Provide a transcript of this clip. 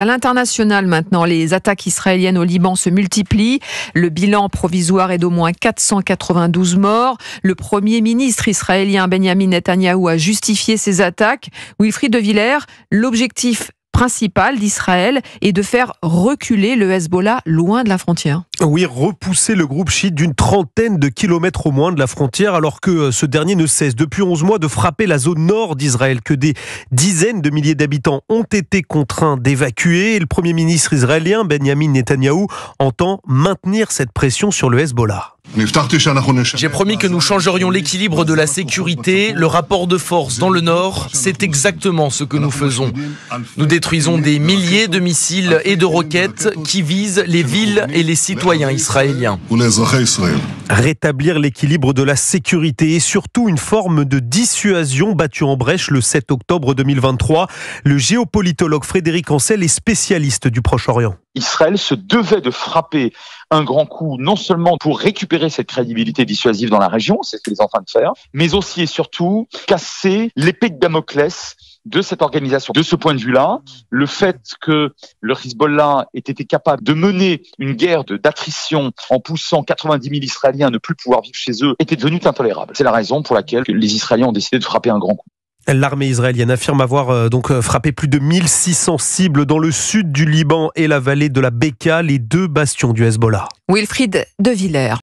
À l'international maintenant, les attaques israéliennes au Liban se multiplient. Le bilan provisoire est d'au moins 492 morts. Le Premier ministre israélien Benjamin Netanyahou a justifié ces attaques. Wilfried de Villers, l'objectif principal d'Israël est de faire reculer le Hezbollah loin de la frontière. Oui, repousser le groupe chiite d'une trentaine de kilomètres au moins de la frontière, alors que ce dernier ne cesse depuis 11 mois de frapper la zone nord d'Israël, que des dizaines de milliers d'habitants ont été contraints d'évacuer. Et le Premier ministre israélien Benjamin Netanyahou entend maintenir cette pression sur le Hezbollah. J'ai promis que nous changerions l'équilibre de la sécurité. Le rapport de force dans le nord, c'est exactement ce que nous faisons. Nous détruisons des milliers de missiles et de roquettes qui visent les villes et les citoyens israéliens. Rétablir l'équilibre de la sécurité et surtout une forme de dissuasion battue en brèche le 7 octobre 2023. Le géopolitologue Frédéric Ancel est spécialiste du Proche-Orient. Israël se devait de frapper un grand coup, non seulement pour récupérer cette crédibilité dissuasive dans la région, c'est ce qu'il est en train de faire, mais aussi et surtout casser l'épée de Damoclès de cette organisation. De ce point de vue-là, le fait que le Hezbollah ait été capable de mener une guerre d'attrition en poussant 90 000 Israéliens à ne plus pouvoir vivre chez eux était devenu intolérable. C'est la raison pour laquelle les Israéliens ont décidé de frapper un grand coup. L'armée israélienne affirme avoir frappé plus de 1600 cibles dans le sud du Liban et la vallée de la Beka, les deux bastions du Hezbollah. Wilfried de Villers.